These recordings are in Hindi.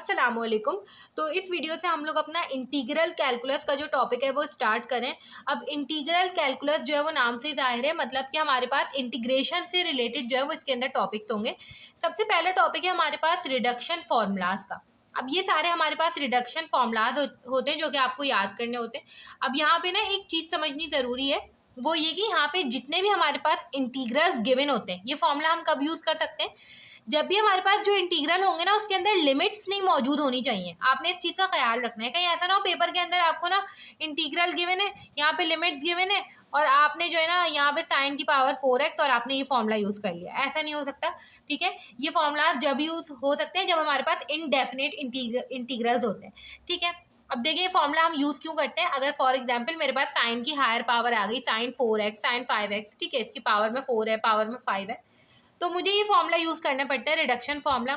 अस्सलामुअलैकुम। तो इस वीडियो से हम लोग अपना इंटीग्रल कैलकुलस का जो टॉपिक है वो स्टार्ट करें। अब इंटीग्रल कैलकुलस जो है वो नाम से ही जाहिर है, मतलब कि हमारे पास इंटीग्रेशन से रिलेटेड जो है वो इसके अंदर टॉपिक्स होंगे। सबसे पहला टॉपिक है हमारे पास रिडक्शन फॉर्मूलाज का। अब ये सारे हमारे पास रिडक्शन फॉर्मूलाज होते हैं जो कि आपको याद करने होते हैं। अब यहाँ पे ना एक चीज़ समझनी ज़रूरी है, वो ये कि यहाँ पे जितने भी हमारे पास इंटीग्रल्स गिवन होते हैं, ये फॉर्मूला हम कब यूज़ कर सकते हैं? जब भी हमारे पास जो इंटीग्रल होंगे ना उसके अंदर लिमिट्स नहीं मौजूद होनी चाहिए। आपने इस चीज़ का ख्याल रखना है, कहीं ऐसा ना हो पेपर के अंदर आपको ना इंटीग्रल गिवन है, यहाँ पे लिमिट्स गिवन है और आपने जो है ना यहाँ पे साइन की पावर 4x और आपने ये फॉर्मूला यूज़ कर लिया। ऐसा नहीं हो सकता, ठीक है। ये फॉर्मूलाज जब यूज़ हो सकते हैं जब हमारे पास इनडेफिनेट इंटीग्रल्स होते हैं, ठीक है। अब देखिए फॉर्मूला हम यूज़ क्यों करते हैं। अगर फॉर एग्जाम्पल मेरे पास साइन की हायर पावर आ गई, साइन 4x, साइन 5x, ठीक है, इसकी पावर में 4 है, पावर में 5 है, तो मुझे ये फॉर्मूला यूज़ करना पड़ता है, रिडक्शन फॉर्मूला।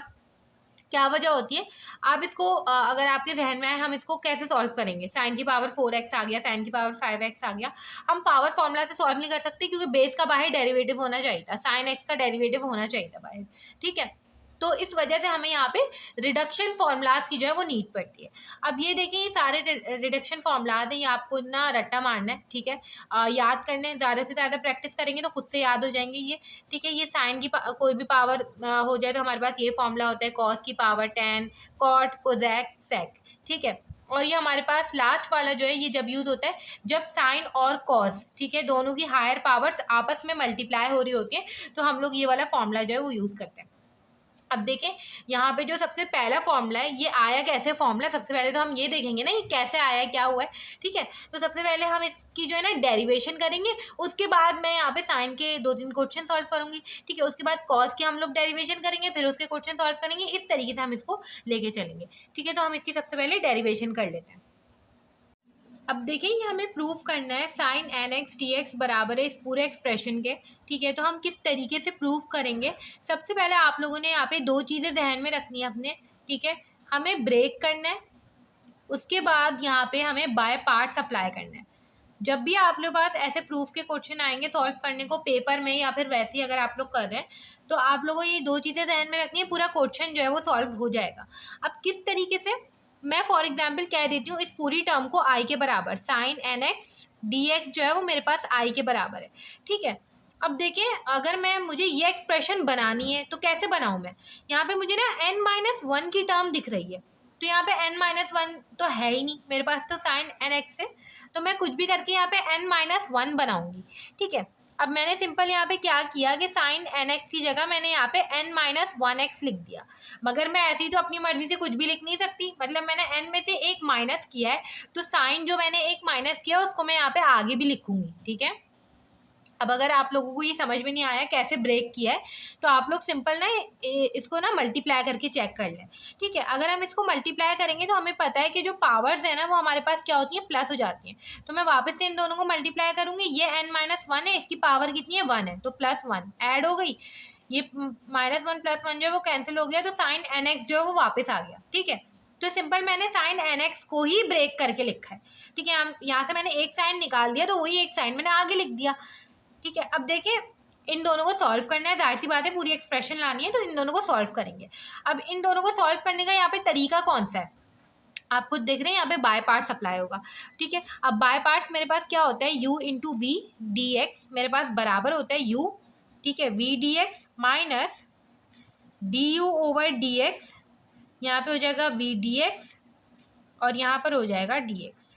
क्या वजह होती है, आप इसको अगर आपके जहन में आए हम इसको कैसे सॉल्व करेंगे। साइन की पावर 4x आ गया, साइन की पावर 5x आ गया, हम पावर फॉर्मूला से सॉल्व नहीं कर सकते क्योंकि बेस का बाहर डेरिवेटिव होना चाहिए था, साइन x का डेरिवेटिव होना चाहिए था बाहर, ठीक है। तो इस वजह से हमें यहाँ पे रिडक्शन फॉर्मूलाज की जो है वो नीड पड़ती है। अब ये देखिए ये सारे रिडक्शन फॉर्मूलाज हैं, ये आपको ना रट्टा मारना है, ठीक है। याद करने, ज़्यादा से ज़्यादा प्रैक्टिस करेंगे तो खुद से याद हो जाएंगे ये, ठीक है। ये साइन की कोई भी पावर हो जाए तो हमारे पास ये फॉर्मूला होता है, कॉस की पावर 10, कॉट, कोजेक, सेक, ठीक है। और ये हमारे पास लास्ट वाला जो है ये जब यूज होता है जब साइन और कॉस, ठीक है, दोनों की हायर पावर्स आपस में मल्टीप्लाई हो रही होती है, तो हम लोग ये वाला फॉर्मूला जो है वो यूज़ करते हैं। अब देखें यहाँ पे जो सबसे पहला फॉर्मूला है ये आया कैसे फॉर्मूला, सबसे पहले तो हम ये देखेंगे ना ये कैसे आया है, क्या हुआ है, ठीक है। तो सबसे पहले हम इसकी जो है ना डेरिवेशन करेंगे, उसके बाद मैं यहाँ पे साइन के 2-3 क्वेश्चन सॉल्व करूंगी, ठीक है। उसके बाद कॉस के हम लोग डेरिवेशन करेंगे, फिर उसके क्वेश्चन सॉल्व करेंगे, इस तरीके से हम इसको लेके चलेंगे, ठीक है। तो हम इसकी सबसे पहले डेरिवेशन कर लेते हैं। अब देखिए ये हमें प्रूफ करना है साइन nx dx बराबर है इस पूरे एक्सप्रेशन के, ठीक है। तो हम किस तरीके से प्रूफ करेंगे, सबसे पहले आप लोगों ने यहाँ पे 2 चीज़ें ध्यान में रखनी है अपने, ठीक है। हमें ब्रेक करना है, उसके बाद यहाँ पे हमें बाय पार्ट्स अप्लाई करना है। जब भी आप लोग पास ऐसे प्रूफ के क्वेश्चन आएंगे सॉल्व करने को पेपर में या फिर वैसे ही अगर आप लोग कर रहे हैं, तो आप लोगों को ये 2 चीज़ें ध्यान में रखनी है, पूरा क्वेश्चन जो है वो सॉल्व हो जाएगा। अब किस तरीके से, मैं फॉर एग्जाम्पल कह देती हूँ इस पूरी टर्म को आई के बराबर, साइन nx dx जो है वो मेरे पास आई के बराबर है, ठीक है। अब देखिए अगर मुझे ये एक्सप्रेशन बनानी है तो कैसे बनाऊँ मैं, यहाँ पे मुझे ना n-1 की टर्म दिख रही है, तो यहाँ पे n-1 तो है ही नहीं मेरे पास, तो साइन nx है, तो मैं कुछ भी करके यहाँ पे n-1 बनाऊंगी, ठीक है। अब मैंने सिंपल यहाँ पे क्या किया कि साइन nx की जगह मैंने यहाँ पे n-1x लिख दिया, मगर मैं ऐसे ही तो अपनी मर्जी से कुछ भी लिख नहीं सकती, मतलब मैंने n में से एक माइनस किया है, तो साइन जो मैंने एक माइनस किया उसको मैं यहाँ पे आगे भी लिखूंगी, ठीक है। अब अगर आप लोगों को ये समझ में नहीं आया कैसे ब्रेक किया है, तो आप लोग सिंपल ना इसको ना मल्टीप्लाई करके चेक कर लें, ठीक है। अगर हम इसको मल्टीप्लाई करेंगे तो हमें पता है कि जो पावर्स है ना वो हमारे पास क्या होती हैं, प्लस हो जाती हैं। तो मैं वापस से इन दोनों को मल्टीप्लाई करूंगी, ये n-1 है, इसकी पावर कितनी है, 1 है, तो +1 ऐड हो गई, ये -1 +1 जो है वो कैंसिल हो गया, तो साइन nx जो है वो वापस आ गया, ठीक है। तो सिंपल मैंने साइन nx को ही ब्रेक करके लिखा है, ठीक है। यहाँ से मैंने एक साइन निकाल दिया तो वही एक साइन मैंने आगे लिख दिया, ठीक है। अब देखिए इन दोनों को सॉल्व करना है, जाहिर सी बात है पूरी एक्सप्रेशन लानी है, तो इन दोनों को सॉल्व करेंगे। अब इन दोनों को सॉल्व करने का यहाँ पे तरीका कौन सा है, आप खुद देख रहे हैं यहाँ पे बाय पार्ट्स अप्लाई होगा, ठीक है। अब बाय पार्ट्स मेरे पास क्या होता है, u into v d x मेरे पास बराबर होता है u, ठीक है, v d x minus d u over d x, यहाँ पे हो जाएगा वी डी एक्स और यहाँ पर हो जाएगा डी एक्स,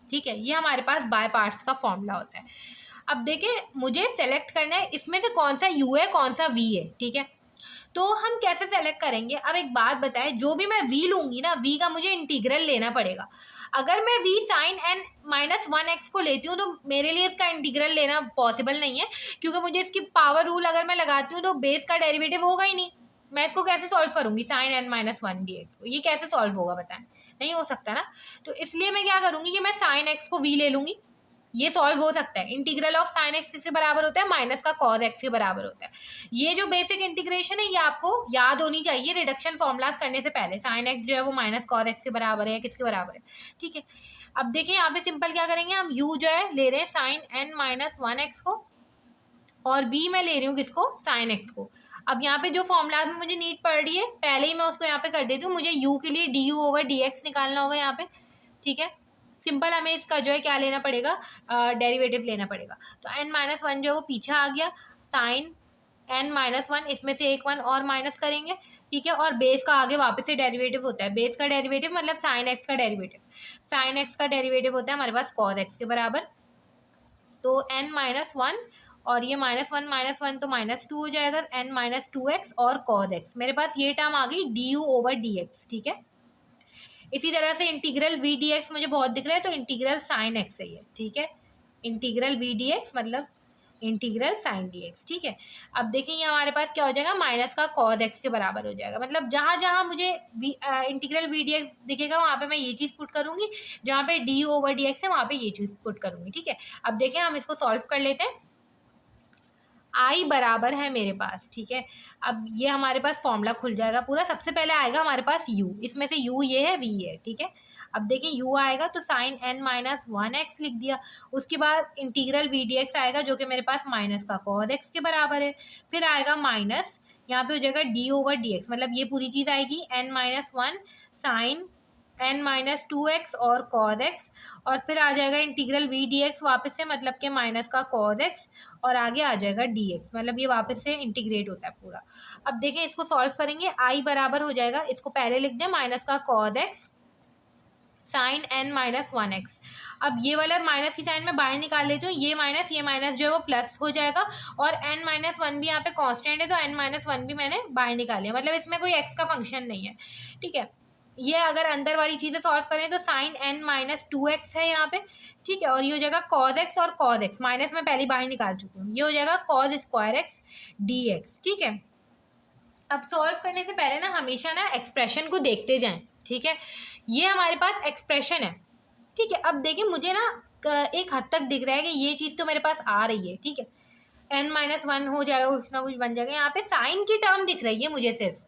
ठीक है। ये हमारे पास बाय पार्ट्स का फॉर्मूला होता है। अब देखिए मुझे सेलेक्ट करना है इसमें से कौन सा u है कौन सा v है, ठीक है। तो हम कैसे सेलेक्ट करेंगे, अब एक बात बताएं, जो भी मैं v लूँगी ना, v का मुझे इंटीग्रल लेना पड़ेगा। अगर मैं v साइन n-1x को लेती हूँ तो मेरे लिए इसका इंटीग्रल लेना पॉसिबल नहीं है, क्योंकि मुझे इसकी पावर रूल अगर मैं लगाती हूँ तो बेस का डेरिवेटिव होगा ही नहीं। मैं इसको कैसे सॉल्व करूँगी, साइन n-1 dx, ये कैसे सॉल्व होगा बताएं, नहीं हो सकता ना। तो इसलिए मैं क्या करूँगी कि मैं साइन x को v ले लूँगी, ये सॉल्व हो सकता है। इंटीग्रल ऑफ साइन एक्स किसके बराबर होता है, माइनस का कॉस एक्स के बराबर होता है। ये जो बेसिक इंटीग्रेशन है ये आपको याद होनी चाहिए रिडक्शन फॉर्मूलाज करने से पहले, साइन एक्स जो है वो माइनस कॉस एक्स के बराबर है या किसके बराबर है, ठीक है। अब देखिए यहाँ पे सिंपल क्या करेंगे, हम u जो है ले रहे हैं साइन n-1x को और v मैं ले रही हूँ किसको, साइन x को। अब यहाँ पे जो फॉर्मूला में मुझे नीड पड़ रही है पहले ही मैं उसको यहाँ पे कर देती हूँ। मुझे u के लिए du/dx निकालना होगा यहाँ पे, ठीक है। सिंपल हमें इसका जो है क्या लेना पड़ेगा, डेरिवेटिव लेना पड़ेगा। तो n-1 जो है वो पीछे आ गया, साइन n-1 इसमें से एक 1 और माइनस करेंगे, ठीक है। और बेस का आगे वापस से डेरिवेटिव होता है, बेस का डेरिवेटिव मतलब साइन एक्स का डेरिवेटिव, साइन एक्स का डेरिवेटिव होता है हमारे पास कॉस एक्स के बराबर। तो n-1 और ये -1 तो -2 हो जाएगा, n-2x और cos x, मेरे पास ये टर्म आ गई du/dx, ठीक है। इसी तरह से इंटीग्रल v dx मुझे बहुत दिख रहा है, तो इंटीग्रल साइन एक्स है ये, ठीक है। इंटीग्रल v dx मतलब इंटीग्रल साइन dx, ठीक है। अब देखिए ये हमारे पास क्या हो जाएगा, माइनस का cos x के बराबर हो जाएगा। मतलब जहाँ जहाँ मुझे इंटीग्रल v dx दिखेगा वहाँ पे मैं ये चीज़ पुट करूँगी, जहाँ पे du/dx है वहाँ पे ये चीज़ पुट करूँगी, ठीक है। अब देखिए हम इसको सॉल्व कर लेते हैं। आई बराबर है मेरे पास, ठीक है। अब ये हमारे पास फॉर्मूला खुल जाएगा पूरा। सबसे पहले आएगा हमारे पास u, इसमें से u ये है, v है, ठीक है। अब देखिए u आएगा तो साइन n-1x लिख दिया। उसके बाद इंटीग्रल v dx आएगा जो कि मेरे पास माइनस का cos x के बराबर है। फिर आएगा माइनस, यहाँ पे हो जाएगा d/dx, मतलब ये पूरी चीज़ आएगी n-1 साइन n-2x और cos x, और फिर आ जाएगा इंटीग्रल v dx वापस से, मतलब कि माइनस का cos x, और आगे आ जाएगा dx, मतलब ये वापस से इंटीग्रेट होता है पूरा। अब देखें इसको सॉल्व करेंगे, i बराबर हो जाएगा, इसको पहले लिख दें, माइनस का cos x साइन n-1x। अब ये वाला माइनस की साइन में बाहर निकाल लेती हूँ, ये माइनस जो है वो प्लस हो जाएगा, और n-1 भी यहाँ पे कांस्टेंट है तो n-1 भी मैंने बाहर निकाल लिया, मतलब इसमें कोई x का फंक्शन नहीं है, ठीक है। ये अगर अंदर वाली चीज़ें सॉल्व करें तो साइन n-2x है यहाँ पे, ठीक है। और ये हो जाएगा cos x, और cos x माइनस में पहले बाहर निकाल चुकी हूँ, ये हो जाएगा cos स्क्वायर x dx, ठीक है। अब सॉल्व करने से पहले ना हमेशा ना एक्सप्रेशन को देखते जाएं, ठीक है। ये हमारे पास एक्सप्रेशन है, ठीक है। अब देखिए मुझे ना एक हद तक दिख रहा है कि ये चीज़ तो मेरे पास आ रही है, ठीक है। n-1 हो जाएगा, कुछ ना कुछ बन जाएगा। यहाँ पे साइन की टर्म दिख रही है मुझे, सिर्फ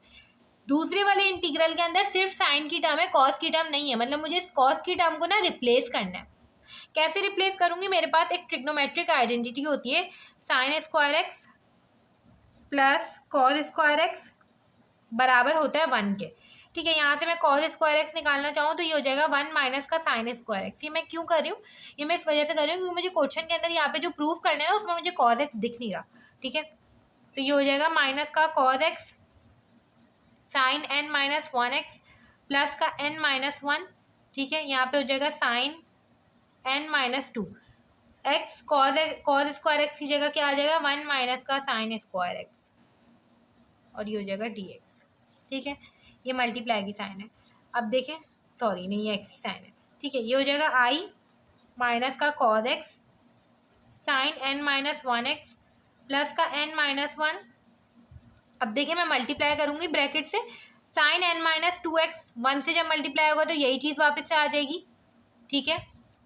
दूसरे वाले इंटीग्रल के अंदर सिर्फ साइन की टर्म है, कॉस की टर्म नहीं है। मतलब मुझे इस कॉस की टर्म को ना रिप्लेस करना है। कैसे रिप्लेस करूँगी, मेरे पास एक ट्रिग्नोमेट्रिक आइडेंटिटी होती है, sign square x plus cos square x बराबर होता है 1 के, ठीक है। यहाँ से मैं कॉस स्क्वायर एक्स निकालना चाहूँ तो ये हो जाएगा 1 माइनस का साइन स्क्वायर एक्स। ये मैं क्यों कर रही हूँ, ये मैं इस वजह से कर रही हूँ क्योंकि मुझे क्वेश्चन के अंदर यहाँ पे जो प्रूफ करना है ना उसमें मुझे कॉस एक्स दिख नहीं रहा, ठीक है। तो ये हो जाएगा माइनस का cos x sine n-1x plus का n-1, ठीक है। यहाँ पे हो जाएगा sine n-2 x, cos square x की जगह क्या आ जाएगा, 1 माइनस का साइन स्क्वायर एक्स, और ये हो जाएगा dx, ठीक है। ये मल्टीप्लाई की साइन है। अब देखें, सॉरी नहीं, ये एक्स की साइन है, ठीक है। ये हो जाएगा i माइनस का cos x sine n-1x plus का n-1। अब देखिए मैं मल्टीप्लाई करूंगी ब्रैकेट से, साइन n-2x 1 से जब मल्टीप्लाई होगा तो यही चीज़ वापस से आ जाएगी, ठीक है।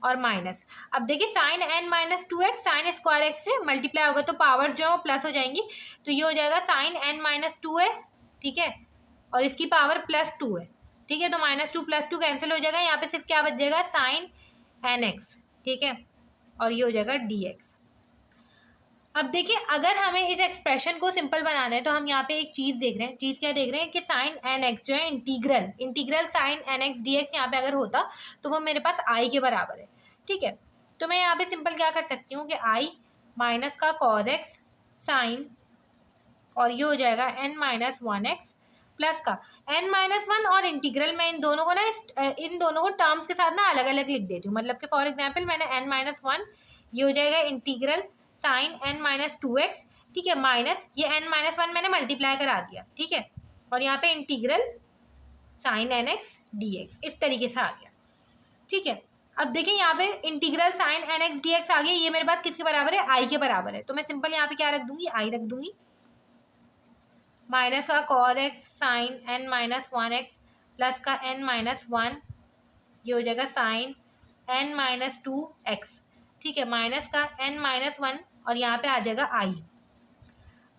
और माइनस, अब देखिए sine n-2x sine square x से मल्टीप्लाई होगा तो पावर्स जो है वो प्लस हो जाएंगी, तो ये हो जाएगा साइन n-2 है, ठीक है, और इसकी पावर +2 है, ठीक है। तो -2 +2 कैंसिल हो जाएगा, यहाँ पे सिर्फ क्या बच जाएगा, साइन nx, ठीक है, और ये हो जाएगा dx। अब देखिए अगर हमें इस एक्सप्रेशन को सिंपल बनाना है तो हम यहाँ पे एक चीज़ देख रहे हैं, चीज़ क्या देख रहे हैं कि साइन nx जो है इंटीग्रल साइन nx dx यहाँ पे अगर होता तो वो मेरे पास i के बराबर है, ठीक है। तो मैं यहाँ पे सिंपल क्या कर सकती हूँ कि i माइनस का cos x साइन, और ये हो जाएगा n-1x प्लस का n-1, और इंटीग्रल में इन दोनों को ना इन दोनों को टर्म्स के साथ ना अलग अलग लिख देती हूँ। मतलब कि फॉर एग्जाम्पल मैंने n-1, ये हो जाएगा इंटीग्रल साइन n-2x, ठीक है, माइनस ये n-1 मैंने मल्टीप्लाई करा दिया, ठीक है, और यहाँ पे इंटीग्रल साइन nx dx इस तरीके से आ गया, ठीक है। अब देखिए यहाँ पे इंटीग्रल साइन nx dx आ गया, ये मेरे पास किसके बराबर है, i के बराबर है। तो मैं सिंपल यहाँ पे क्या रख दूंगी, i रख दूंगी, माइनस का cos x sign n-1x plus का n-1, ये हो जाएगा साइन n-2x, ठीक है, माइनस का n-1, और यहाँ पे आ जाएगा i।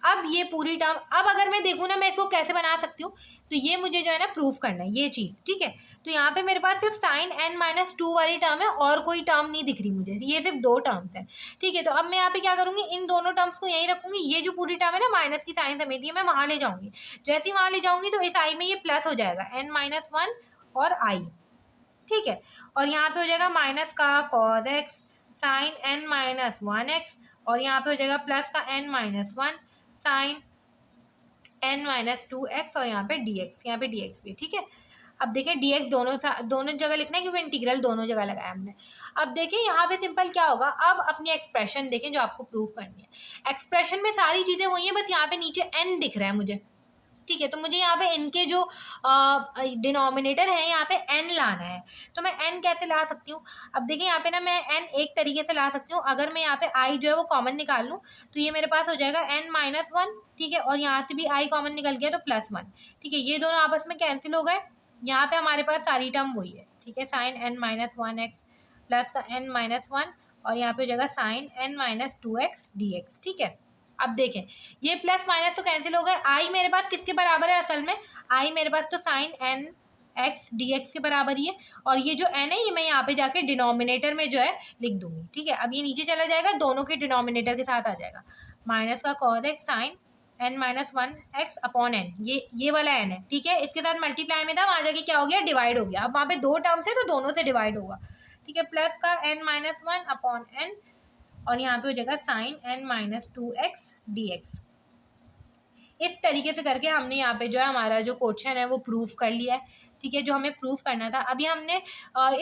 अब ये पूरी टर्म, अब अगर मैं देखूँ ना मैं इसको कैसे बना सकती हूँ, तो ये मुझे जो है ना प्रूफ करना है ये चीज़, ठीक है। तो यहाँ पे मेरे पास सिर्फ साइन n-2 वाली टर्म है और कोई टर्म नहीं दिख रही मुझे, ये सिर्फ 2 टर्म्स है, ठीक है। तो अब मैं यहाँ पे क्या करूँगी, इन दोनों टर्म्स को यहीं रखूँगी, ये जो पूरी टर्म है ना माइनस की साइन समेत है मैं वहाँ ले जाऊँगी। जैसे ही वहाँ ले जाऊँगी तो इस आई में ये प्लस हो जाएगा n-1 और आई, ठीक है। और यहाँ पे हो जाएगा माइनस का cos x साइन n-1x और यहाँ पे हो जाएगा प्लस का n-1 साइन n-2x और यहाँ पे dx, यहाँ पे dx भी, ठीक है। अब देखिए dx दोनों जगह लिखना है क्योंकि इंटीग्रल दोनों जगह लगाया हमने। अब देखिए यहाँ पे सिंपल क्या होगा, अब अपनी एक्सप्रेशन देखें जो आपको प्रूव करनी है। एक्सप्रेशन में सारी चीज़ें वही हैं, बस यहाँ पे नीचे n दिख रहा है मुझे, ठीक है। तो मुझे यहाँ पे इनके जो डिनोमिनेटर है यहाँ पे n लाना है, तो मैं n कैसे ला सकती हूँ। अब देखिए यहाँ पे ना मैं n एक तरीके से ला सकती हूँ, अगर मैं यहाँ पे i जो है वो कॉमन निकाल लूँ तो ये मेरे पास हो जाएगा n-1, ठीक है। और यहाँ से भी i कॉमन निकल गया तो +1, ठीक है। ये दोनों आपस में कैंसिल हो गए, यहाँ पे हमारे पास सारी टर्म वही है, ठीक है। साइन n-1x प्लस का n-1 और यहाँ पे हो जाएगा साइन n-2x dx, ठीक है। अब देखें ये प्लस माइनस तो कैंसिल हो गए, आई मेरे पास किसके बराबर है असल में, आई मेरे पास तो sine n x d x के बराबर ही है। और ये जो एन है ये मैं यहाँ पे जाके डिनोमिनेटर में जो है लिख दूंगी, ठीक है। अब ये नीचे चला जाएगा, दोनों के डिनोमिनेटर के साथ आ जाएगा, माइनस का cos x sine n-1 x upon n, ये वाला एन है, ठीक है। इसके साथ मल्टीप्लाई में था, वहाँ जाके क्या हो गया, डिवाइड हो गया। अब वहाँ पे 2 टर्म्स है तो दोनों से डिवाइड होगा, ठीक है। प्लस का n-1 अपॉन एन और यहाँ पे हो जाएगा साइन n-2x dx। इस तरीके से करके हमने यहाँ पे जो है हमारा जो क्वेश्चन है वो प्रूफ कर लिया है, ठीक है, जो हमें प्रूफ करना था। अभी हमने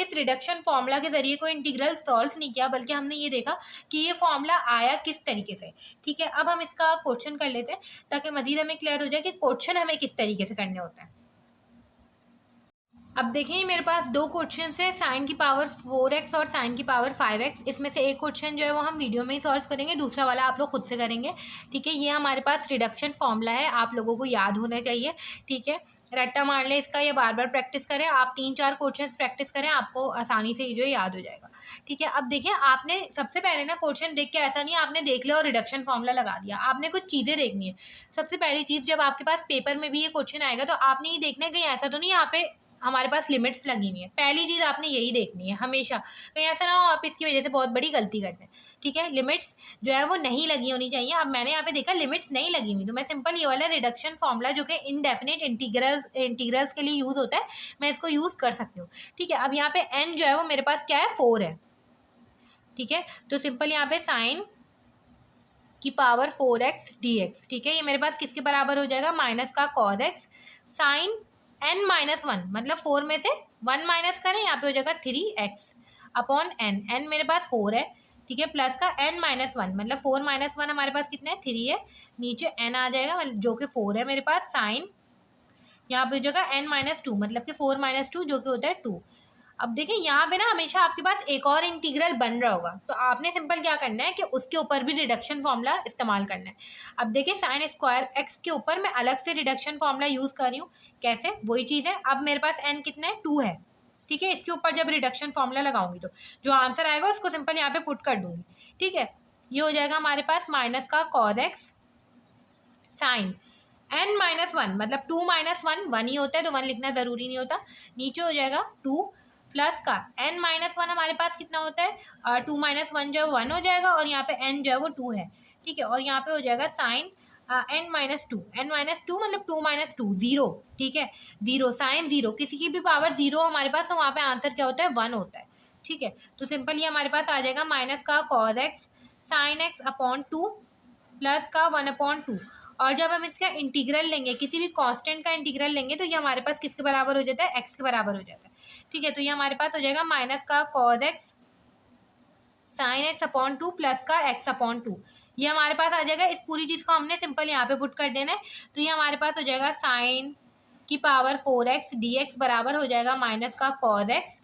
इस रिडक्शन फॉर्मूला के जरिए कोई इंटीग्रल सॉल्व नहीं किया, बल्कि हमने ये देखा कि ये फॉर्मूला आया किस तरीके से, ठीक है। अब हम इसका क्वेश्चन कर लेते हैं ताकि मजीद हमें क्लियर हो जाए कि क्वेश्चन हमें किस तरीके से करने होते हैं। अब देखिए मेरे पास 2 क्वेश्चन है, साइन की पावर 4x और साइन की पावर 5x। इसमें से एक क्वेश्चन जो है वो हम वीडियो में ही सॉल्व करेंगे, दूसरा वाला आप लोग खुद से करेंगे, ठीक है। ये हमारे पास रिडक्शन फॉर्मूला है, आप लोगों को याद होना चाहिए, ठीक है। रट्टा मार लें इसका या बार बार प्रैक्टिस करें, आप 3-4 क्वेश्चन प्रैक्टिस करें, आपको आसानी से जो है याद हो जाएगा, ठीक है। अब देखिए आपने सबसे पहले ना क्वेश्चन देख के ऐसा नहीं आपने देख लिया और रिडक्शन फॉर्मूला लगा दिया, आपने कुछ चीज़ें देखनी है। सबसे पहली चीज़, जब आपके पास पेपर में भी ये क्वेश्चन आएगा तो आपने ये देखना है कहीं ऐसा तो नहीं यहाँ पे हमारे पास लिमिट्स लगी हुई है, पहली चीज़ आपने यही देखनी है हमेशा, कहीं ऐसा ना हो आप इसकी वजह से बहुत बड़ी गलती करते हैं, ठीक है। लिमिट्स जो है वो नहीं लगी होनी चाहिए। अब मैंने यहाँ पे देखा लिमिट्स नहीं लगी हुई, तो मैं सिंपल ये वाला रिडक्शन फॉर्मूला जो कि इनडेफिनेट इंटीग्रल्स के लिए यूज़ होता है, मैं इसको यूज़ कर सकती हूँ, ठीक है। अब यहाँ पे n जो है वो मेरे पास क्या है, 4 है, ठीक है। तो सिंपल यहाँ पे साइन की पावर 4x dx, ठीक है। ये मेरे पास किसके बराबर हो जाएगा, माइनस का cos x साइन n-1, मतलब 4 में से 1 माइनस करें, यहाँ पे हो जाएगा 3x अपॉन n मेरे पास 4 है, ठीक है, प्लस का n-1, मतलब 4 - 1 हमारे पास कितना है, 3 है, नीचे n आ जाएगा जो कि 4 है मेरे पास, साइन यहाँ पे हो जाएगा n-2, मतलब कि 4 - 2 जो कि होता है 2। अब देखिए यहाँ पे ना हमेशा आपके पास एक और इंटीग्रल बन रहा होगा, तो आपने सिंपल क्या करना है कि उसके ऊपर भी रिडक्शन फॉर्मूला इस्तेमाल करना है। अब देखिए साइन स्क्वायर एक्स के ऊपर मैं अलग से रिडक्शन फॉर्मूला यूज़ कर रही हूँ, कैसे, वही चीज़ है। अब मेरे पास n कितना है, 2 है, ठीक है। इसके ऊपर जब रिडक्शन फॉर्मूला लगाऊंगी तो जो आंसर आएगा उसको सिंपल यहाँ पे पुट कर दूंगी, ठीक है। ये हो जाएगा हमारे पास माइनस का cos x साइन n-1, मतलब 2 - 1 1 ही होता है, तो 1 लिखना ज़रूरी नहीं होता, नीचे हो जाएगा 2 प्लस का n-1 हमारे पास कितना होता है, 2 - 1 जो है 1 हो जाएगा और यहाँ पे n जो है वो 2 है, ठीक है। और यहाँ पे हो जाएगा साइन n-2 मतलब 2 - 2 0, ठीक है, 0 साइन 0, किसी की भी पावर 0 हमारे पास, तो वहाँ पे आंसर क्या होता है, 1 होता है, ठीक है। तो सिंपल ये हमारे पास आ जाएगा माइनस का cos x sine x upon 2 plus का 1/2। और जब हम इसका इंटीग्रल लेंगे, किसी भी कांस्टेंट का इंटीग्रल लेंगे, तो ये हमारे पास किसके बराबर हो जाता है, x के बराबर हो जाता है, ठीक है। तो ये हमारे पास हो जाएगा माइनस का cos x sine x upon 2 plus का x अपॉन 2, ये हमारे पास आ जाएगा। इस पूरी चीज़ को हमने सिंपल यहाँ पे पुट कर देना है, तो ये हमारे पास हो जाएगा साइन की पावर 4x dx बराबर हो जाएगा माइनस का cos x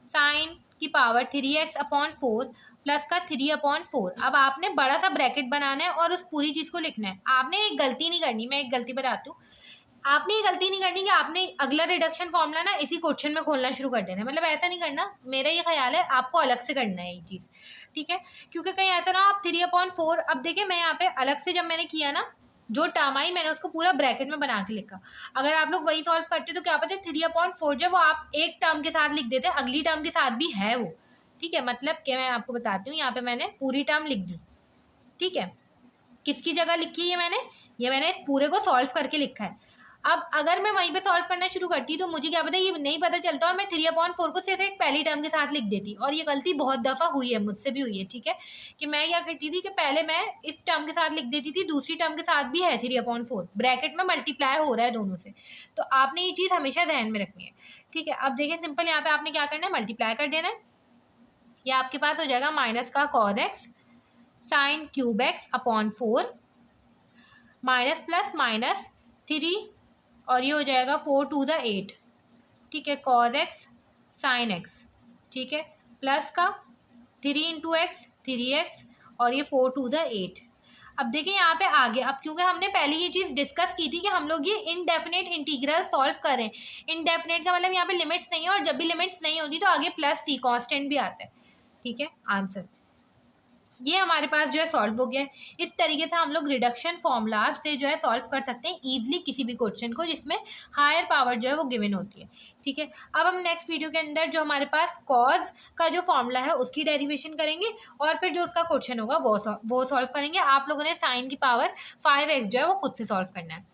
साइन की पावर 3x अपॉन 4 प्लस का 3/4। अब आपने बड़ा सा ब्रैकेट बनाना है और उस पूरी चीज़ को लिखना है। आपने एक गलती नहीं करनी, मैं एक गलती बताती हूँ, आपने ये गलती नहीं करनी कि आपने अगला रिडक्शन फॉर्मूला ना इसी क्वेश्चन में खोलना शुरू कर देना है, मतलब ऐसा नहीं करना, मेरा ये ख्याल है आपको अलग से करना है ये चीज़, ठीक है। क्योंकि कहीं ऐसा ना आप 3/4, अब देखिए मैं यहाँ पे अलग से जब मैंने किया ना जो टर्म आई मैंने उसको पूरा ब्रैकेट में बना के लिखा। अगर आप लोग वही सॉल्व करते तो क्या पता 3/4 जो वो आप एक टर्म के साथ लिख देते, अगली टर्म के साथ भी है वो, ठीक है। मतलब क्या, मैं आपको बताती हूँ, यहाँ पे मैंने पूरी टर्म लिख दी, ठीक है। किसकी जगह लिखी है ये मैंने इस पूरे को सॉल्व करके लिखा है। अब अगर मैं वहीं पे सॉल्व करना शुरू करती तो मुझे क्या पता ये नहीं पता चलता और मैं 3/4 को सिर्फ एक पहली टर्म के साथ लिख देती, और ये गलती बहुत दफ़ा हुई है, मुझसे भी हुई है, ठीक है। कि मैं क्या करती थी कि पहले मैं इस टर्म के साथ लिख देती थी, दूसरी टर्म के साथ भी है 3/4, ब्रैकेट में मल्टीप्लाई हो रहा है दोनों से। तो आपने ये चीज़ हमेशा ध्यान में रखनी है, ठीक है। अब देखिए सिंपल, यहाँ पे आपने क्या करना है, मल्टीप्लाई कर देना है। ये आपके पास हो जाएगा माइनस का cos x sine cube x upon 4 minus plus minus 3 और ये हो जाएगा 4 टू द 8, ठीक है। cos x साइन x, ठीक है, प्लस का 3 इंटू एक्स 3x और ये 4 टू द 8। अब देखिए यहाँ पे आगे, अब क्योंकि हमने पहले ये चीज़ डिस्कस की थी कि हम लोग ये इनडेफिनेट इंटीग्रल सॉल्व करें। इनडेफिनेट का मतलब यहाँ पे लिमिट्स नहीं है, और जब भी लिमिट्स नहीं होती तो आगे प्लस सी कांस्टेंट भी आता है, ठीक है। आंसर ये हमारे पास जो है सॉल्व हो गया है। इस तरीके से हम लोग रिडक्शन फॉर्मूलाज से जो है सॉल्व कर सकते हैं ईजिली किसी भी क्वेश्चन को जिसमें हायर पावर जो है वो गिवन होती है, ठीक है। अब हम नेक्स्ट वीडियो के अंदर जो हमारे पास कॉज का जो फॉर्मूला है उसकी डेरिवेशन करेंगे, और फिर जो उसका क्वेश्चन होगा वो सॉल्व करेंगे। आप लोगों ने साइन की पावर 5x जो है वो खुद से सॉल्व करना है।